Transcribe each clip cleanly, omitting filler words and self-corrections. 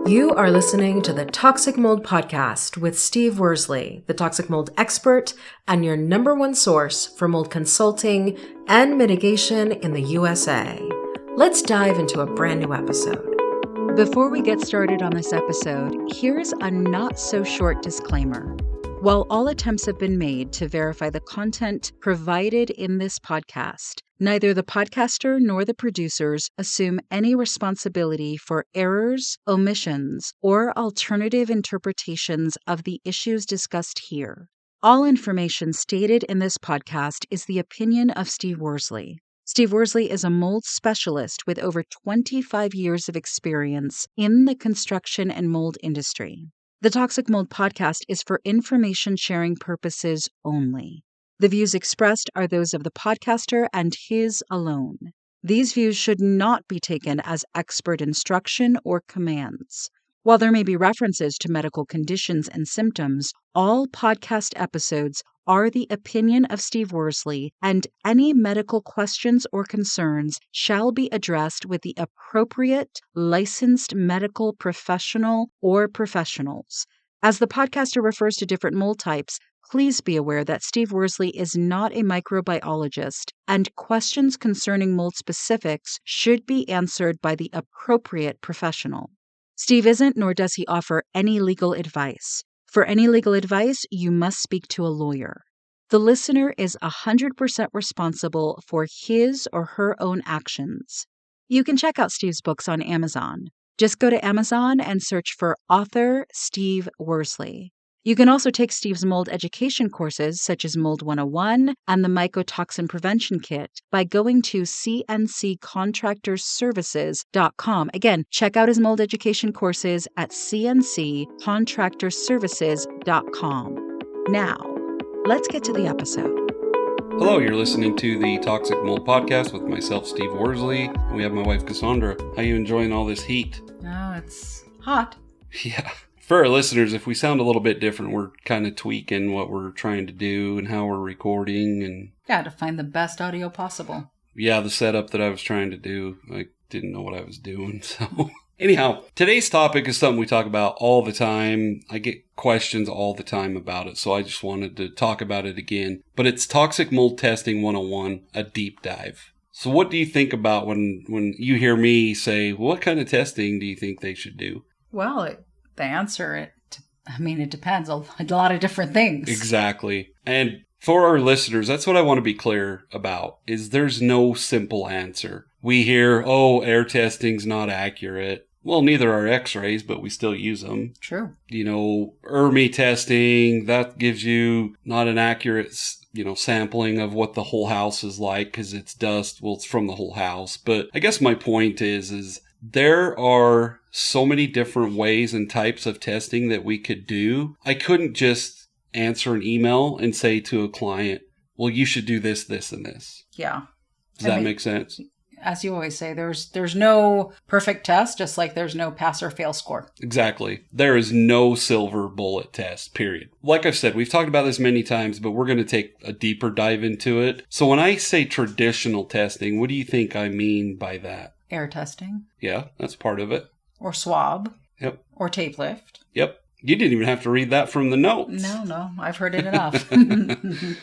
You are listening to the Toxic Mold Podcast with Steve Worsley, the toxic mold expert and your number one source for mold consulting and mitigation in the USA. Let's dive into a brand new episode. Before we get started on this episode, here's a not-so-short disclaimer. While all attempts have been made to verify the content provided in this podcast, neither the podcaster nor the producers assume any responsibility for errors, omissions, or alternative interpretations of the issues discussed here. All information stated in this podcast is the opinion of Steve Worsley. Steve Worsley is a mold specialist with over 25 years of experience in the construction and mold industry. The Toxic Mold Podcast is for information sharing purposes only. The views expressed are those of the podcaster and his alone. These views should not be taken as expert instruction or commands. While there may be references to medical conditions and symptoms, all podcast episodes are the opinion of Steve Worsley, and any medical questions or concerns shall be addressed with the appropriate licensed medical professional or professionals. As the podcaster refers to different mold types, please be aware that Steve Worsley is not a microbiologist, and questions concerning mold specifics should be answered by the appropriate professional. Steve isn't, nor does he offer any legal advice. For any legal advice, you must speak to a lawyer. The listener is 100% responsible for his or her own actions. You can check out Steve's books on Amazon. Just go to Amazon and search for author Steve Worsley. You can also take Steve's mold education courses, such as Mold 101 and the Mycotoxin Prevention Kit, by going to cnccontractorservices.com. Again, check out his mold education courses at cnccontractorservices.com. Now, let's get to the episode. Hello, you're listening to the Toxic Mold Podcast with myself, Steve Worsley, and we have my wife, Cassandra. How are you enjoying all this heat? Oh, it's hot. Yeah. For our listeners, if we sound a little bit different, we're kind of tweaking what we're trying to do and how we're recording. And Yeah, to find the best audio possible. yeah, the setup that I was trying to do, I didn't know what I was doing. So anyhow, today's topic is something we talk about all the time. I get questions all the time about it, so I just wanted to talk about it again. But it's Toxic Mold Testing 101, a deep dive. So what do you think about when you hear me say, what kind of testing do you think they should do? Well, the answer, it depends. A lot of different things. Exactly. And for our listeners, that's what I want to be clear about, is there's no simple answer. We hear, air testing's not accurate. Well, neither are x-rays, but we still use them. True. ERMI testing, that gives you not an accurate, sampling of what the whole house is like because it's dust. Well, it's from the whole house. But I guess my point is there are so many different ways and types of testing that we could do. I couldn't just answer an email and say to a client, well, you should do this, this, and this. Yeah. Does that make sense? As you always say, there's no perfect test, just like there's no pass or fail score. Exactly. There is no silver bullet test, period. Like I've said, we've talked about this many times, but we're going to take a deeper dive into it. So when I say traditional testing, what do you think I mean by that? Air testing. Yeah, that's part of it. Or swab. Yep. Or tape lift. Yep. You didn't even have to read that from the notes. No, I've heard it enough.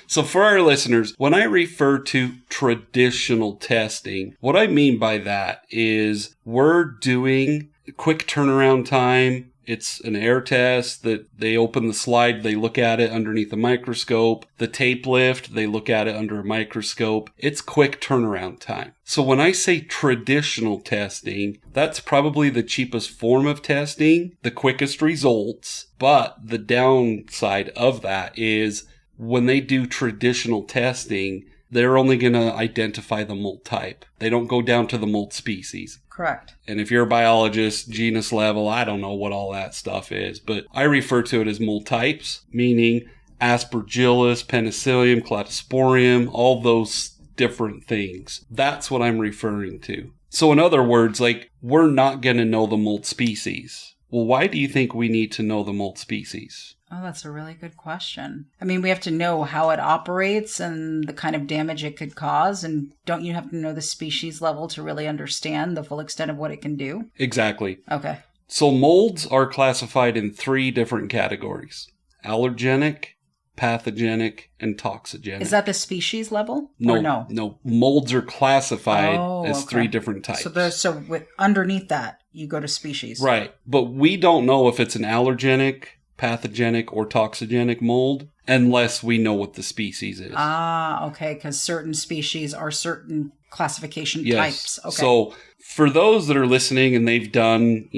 So for our listeners, when I refer to traditional testing, what I mean by that is we're doing quick turnaround time. It's an air test that they open the slide, they look at it underneath a microscope. The tape lift, they look at it under a microscope. It's quick turnaround time. So when I say traditional testing, that's probably the cheapest form of testing, the quickest results. But the downside of that is when they do traditional testing, they're only going to identify the mold type. They don't go down to the mold species. Correct. And if you're a biologist, genus level, I don't know what all that stuff is, but I refer to it as mold types, meaning Aspergillus, Penicillium, Cladosporium, all those different things. That's what I'm referring to. So in other words, we're not going to know the mold species. Well, why do you think we need to know the mold species? Oh, that's a really good question. We have to know how it operates and the kind of damage it could cause. And don't you have to know the species level to really understand the full extent of what it can do? Exactly. Okay. So molds are classified in 3 different categories: allergenic, pathogenic, and toxigenic. Is that the species level? No, Or no? no. Molds are classified as okay. 3 different types. So with underneath that, you go to species. Right. But we don't know if it's an allergenic, pathogenic, or toxigenic mold unless we know what the species is. Okay, because certain species are certain classification types. Okay. So for those that are listening and they've done,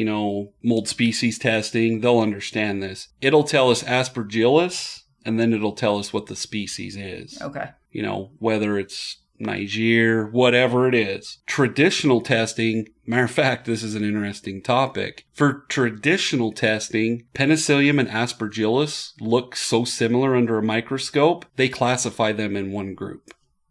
mold species testing, they'll understand this. It'll tell us Aspergillus, and then it'll tell us what the species is. Okay. Whether it's Niger, whatever it is. Traditional testing, matter of fact, this is an interesting topic. For traditional testing, Penicillium and Aspergillus look so similar under a microscope, they classify them in one group.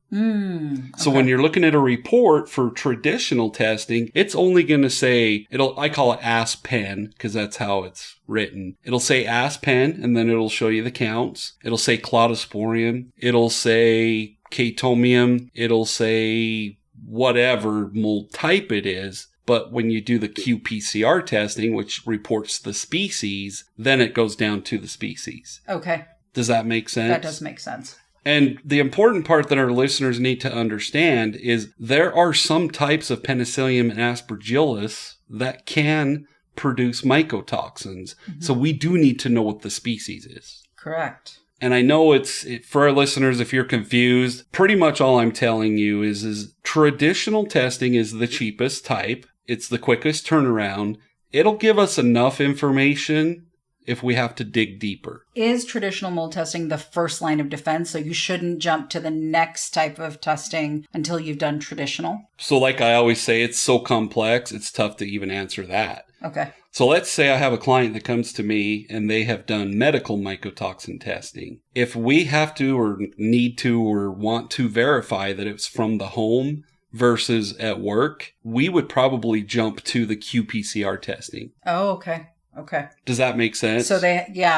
So when you're looking at a report for traditional testing, it's only going to say, I call it ASPEN because that's how it's written. It'll say ASPEN, and then it'll show you the counts. It'll say Cladosporium. It'll say Chaetomium. It'll say whatever mold type it is. But when you do the qPCR testing, which reports the species, then it goes down to the species. Okay. Does that make sense? That does make sense. And the important part that our listeners need to understand is there are some types of Penicillium and Aspergillus that can produce mycotoxins. Mm-hmm. So we do need to know what the species is. Correct. And I know for our listeners, if you're confused, pretty much all I'm telling you is traditional testing is the cheapest type. It's the quickest turnaround. It'll give us enough information if we have to dig deeper. Is traditional mold testing the first line of defense? So you shouldn't jump to the next type of testing until you've done traditional? So like I always say, it's so complex, it's tough to even answer that. Okay. So let's say I have a client that comes to me and they have done medical mycotoxin testing. If we have to or need to or want to verify that it's from the home versus at work, we would probably jump to the qPCR testing. Oh, okay. Okay. Does that make sense? So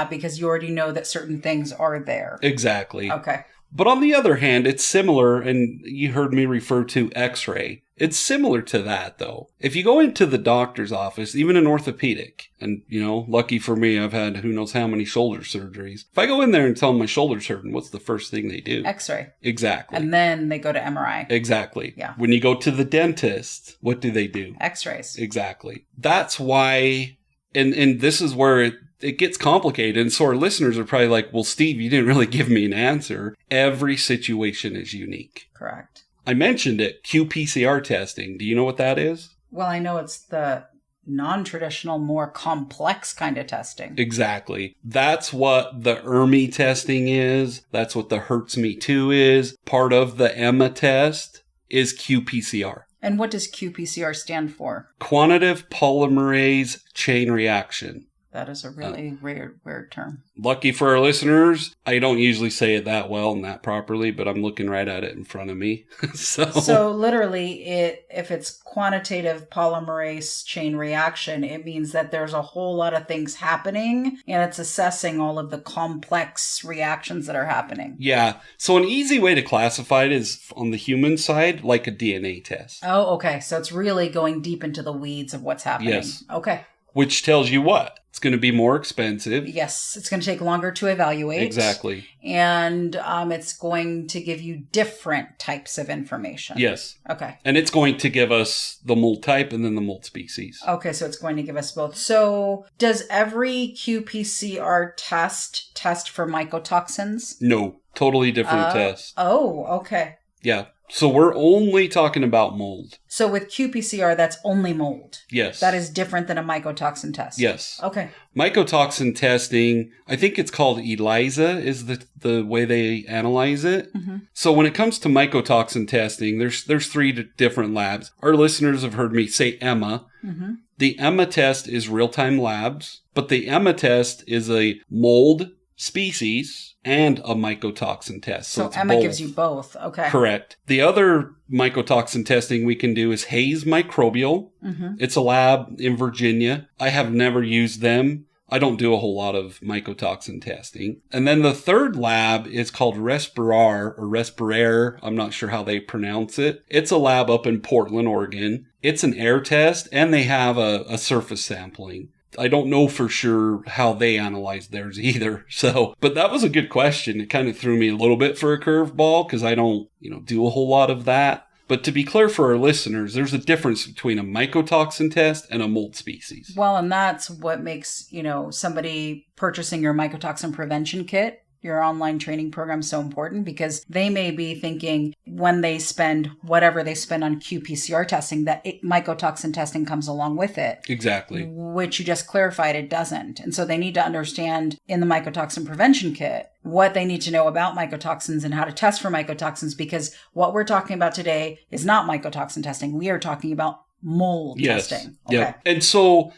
because you already know that certain things are there. Exactly. Okay. But on the other hand, it's similar, and you heard me refer to X-ray. It's similar to that, though. If you go into the doctor's office, even an orthopedic, and, lucky for me, I've had who knows how many shoulder surgeries. If I go in there and tell them my shoulder's hurting, what's the first thing they do? X-ray. Exactly. And then they go to MRI. Exactly. Yeah. When you go to the dentist, what do they do? X-rays. Exactly. That's why, and this is where it gets complicated. And so our listeners are probably like, well, Steve, you didn't really give me an answer. Every situation is unique. Correct. I mentioned it, qPCR testing. Do you know what that is? Well, I know it's the non-traditional, more complex kind of testing. Exactly. That's what the ERMI testing is. That's what the HERTS-Me2 is. Part of the EMMA test is qPCR. And what does qPCR stand for? Quantitative polymerase chain reaction. That is a really weird term. Lucky for our listeners, I don't usually say it that well and that properly, but I'm looking right at it in front of me. So literally, if it's quantitative polymerase chain reaction, it means that there's a whole lot of things happening, and it's assessing all of the complex reactions that are happening. Yeah. So an easy way to classify it is on the human side, like a DNA test. Oh, okay. So it's really going deep into the weeds of what's happening. Yes. Okay. Which tells you what? It's going to be more expensive. Yes, it's going to take longer to evaluate. Exactly. And it's going to give you different types of information. Yes. Okay. And it's going to give us the mold type and then the mold species. Okay, so it's going to give us both. So does every qPCR test for mycotoxins? No, totally different test. Oh, okay. Yeah. So we're only talking about mold. So with qPCR, that's only mold. Yes. That is different than a mycotoxin test. Yes. Okay. Mycotoxin testing, I think it's called ELISA is the way they analyze it. Mm-hmm. So when it comes to mycotoxin testing, there's 3 different labs. Our listeners have heard me say EMMA. Mm-hmm. The EMMA test is real-time labs, but the EMMA test is a mold species and a mycotoxin test. So EMMA both. gives you both. Okay. Correct. The other mycotoxin testing we can do is Hayes Microbial. Mm-hmm. It's a lab in Virginia. I have never used them. I don't do a whole lot of mycotoxin testing. And then the third lab is called Respirar or Respirair. I'm not sure how they pronounce it. It's a lab up in Portland, Oregon. It's an air test, and they have a surface sampling. I don't know for sure how they analyze theirs either. So, but that was a good question. It kind of threw me a little bit for a curveball because I don't, do a whole lot of that. But to be clear for our listeners, there's a difference between a mycotoxin test and a mold species. Well, and that's what makes, somebody purchasing your mycotoxin prevention kit, your online training program, so important, because they may be thinking when they spend whatever they spend on qPCR testing, that mycotoxin testing comes along with it. Exactly. Which you just clarified it doesn't. And so they need to understand in the mycotoxin prevention kit what they need to know about mycotoxins and how to test for mycotoxins, because what we're talking about today is not mycotoxin testing. We are talking about mold testing. Okay. Yeah. And so,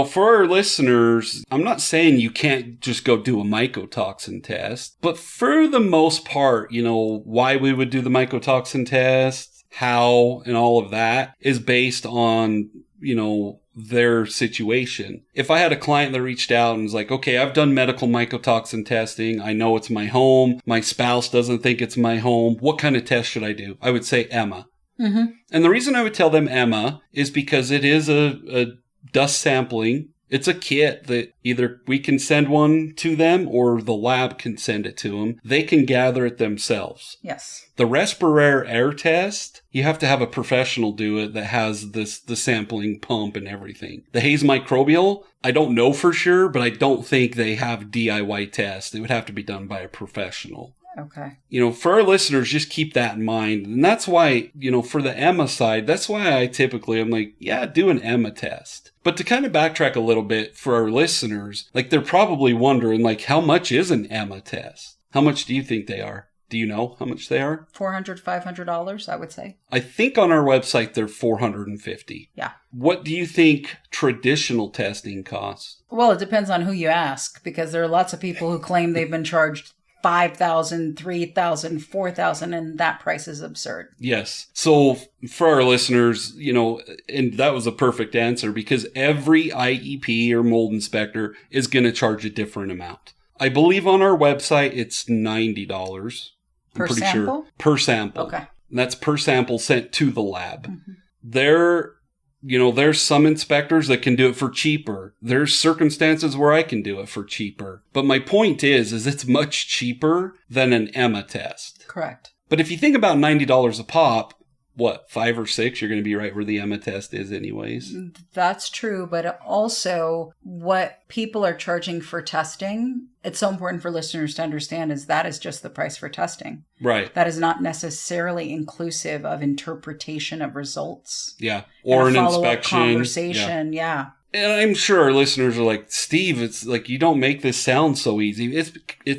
for our listeners, I'm not saying you can't just go do a mycotoxin test, but for the most part, why we would do the mycotoxin test, how, and all of that is based on, their situation. If I had a client that reached out and was like, okay, I've done medical mycotoxin testing. I know it's my home. My spouse doesn't think it's my home. What kind of test should I do? I would say EMA. Mm-hmm. And the reason I would tell them EMA is because it is a dust sampling. It's a kit that either we can send one to them or the lab can send it to them. They can gather it themselves. Yes. The Respirair air test, you have to have a professional do it that has the sampling pump and everything. The Hayes Microbial, I don't know for sure, but I don't think they have DIY tests. It would have to be done by a professional. Okay. For our listeners, just keep that in mind. And that's why, for the EMA side, that's why I'm like, yeah, do an EMA test. But to kind of backtrack a little bit for our listeners, they're probably wondering, how much is an EMA test? How much do you think they are? Do you know how much they are? $400, $500, I would say. I think on our website, they're $450. Yeah. What do you think traditional testing costs? Well, it depends on who you ask, because there are lots of people who claim they've been charged $5,000, $3,000, $4,000, and that price is absurd. Yes. So for our listeners, and that was a perfect answer, because every IEP or mold inspector is going to charge a different amount. I believe on our website, it's $90. Per sample? Per sample. Okay. And that's per sample sent to the lab. Mm-hmm. There's some inspectors that can do it for cheaper. There's circumstances where I can do it for cheaper. But my point is it's much cheaper than an EMA test. Correct. But if you think about $90 a pop, what, 5 or 6, you're going to be right where the EMA test is anyways. That's true. But also what people are charging for testing, it's so important for listeners to understand, is that is just the price for testing. Right. That is not necessarily inclusive of interpretation of results. Yeah. Or an inspection. Conversation. Yeah. And I'm sure our listeners are like, Steve, it's like, you don't make this sound so easy. It's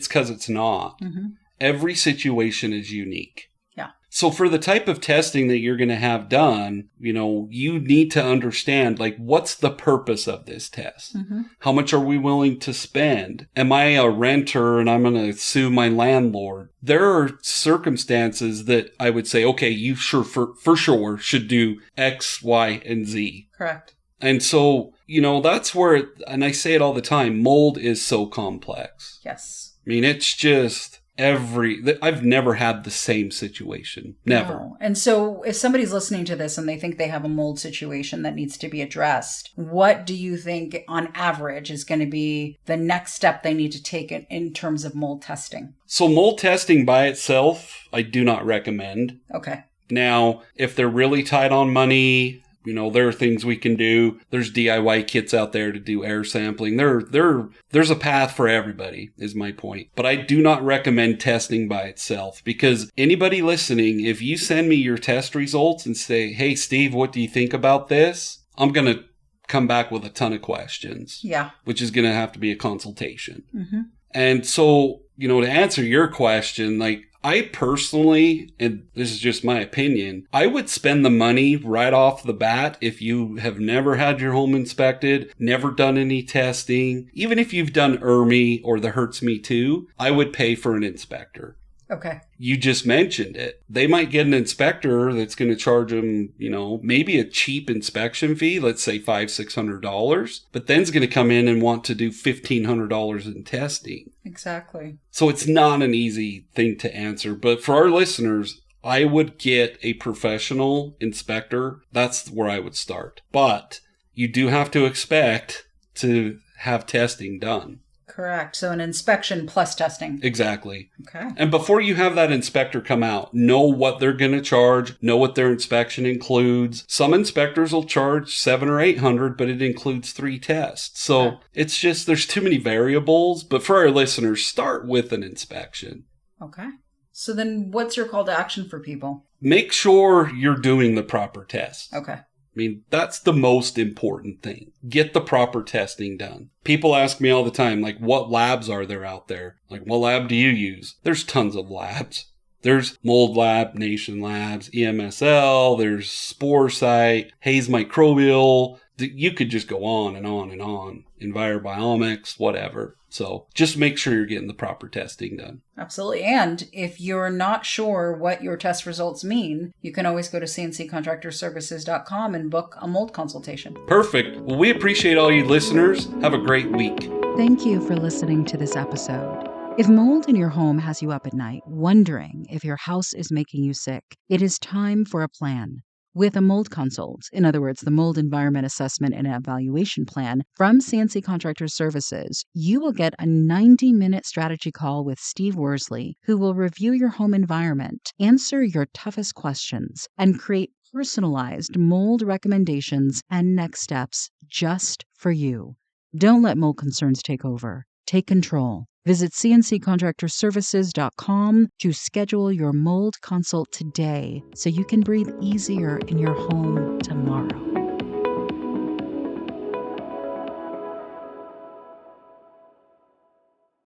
because it's not. Mm-hmm. Every situation is unique. Yeah. So for the type of testing that you're going to have done, you need to understand, what's the purpose of this test? Mm-hmm. How How much are we willing to spend? Am I a renter and I'm going to sue my landlord? There are circumstances that I would say, okay, you for sure should do X, Y, and Z. Correct. And so, that's where, and I say it all the time, mold is so complex. Yes. I mean, it's just I've never had the same situation. Never. No. And so if somebody's listening to this and they think they have a mold situation that needs to be addressed, what do you think on average is going to be the next step they need to take in terms of mold testing? So mold testing by itself, I do not recommend. Okay. Now, if they're really tight on money, there are things we can do. There's DIY kits out there to do air sampling. There's a path for everybody, is my point. But I do not recommend testing by itself, because anybody listening, if you send me your test results and say, hey, Steve, what do you think about this? I'm going to come back with a ton of questions. Yeah. Which is going to have to be a consultation. Mm-hmm. And so, to answer your question, I personally, and this is just my opinion, I would spend the money right off the bat if you have never had your home inspected, never done any testing. Even if you've done ERMI or the Hertz Me Too, I would pay for an inspector. Okay. You just mentioned it. They might get an inspector that's going to charge them, maybe a cheap inspection fee, let's say $500-$600, but then's going to come in and want to do $1,500 in testing. Exactly. So it's not an easy thing to answer. But for our listeners, I would get a professional inspector. That's where I would start. But you do have to expect to have testing done. Correct. So an inspection plus testing. Exactly. Okay. And before you have that inspector come out, know what they're going to charge, know what their inspection includes. Some inspectors will charge $700 or $800, but it includes 3 tests. So It's just, there's too many variables. But for our listeners, start with an inspection. Okay. So then what's your call to action for people? Make sure you're doing the proper tests. Okay. I mean, that's the most important thing. Get the proper testing done. People ask me all the time, like, what labs are there out there? Like, what lab do you use? There's tons of labs. There's Mold Lab, Nation Labs, EMSL, there's Sporesight, Hayes Microbial. You could just go on and on and on. Envirobiomics, whatever. So just make sure you're getting the proper testing done. Absolutely. And if you're not sure what your test results mean, you can always go to cnccontractorservices.com and book a mold consultation. Perfect. Well, we appreciate all you listeners. Have a great week. Thank you for listening to this episode. If mold in your home has you up at night, wondering if your house is making you sick, it is time for a plan. With a mold consult, in other words, the mold environment assessment and evaluation plan from CNC Contractor Services, you will get a 90-minute strategy call with Steve Worsley, who will review your home environment, answer your toughest questions, and create personalized mold recommendations and next steps just for you. Don't let mold concerns take over. Take control. Visit cnccontractorservices.com to schedule your mold consult today so you can breathe easier in your home tomorrow.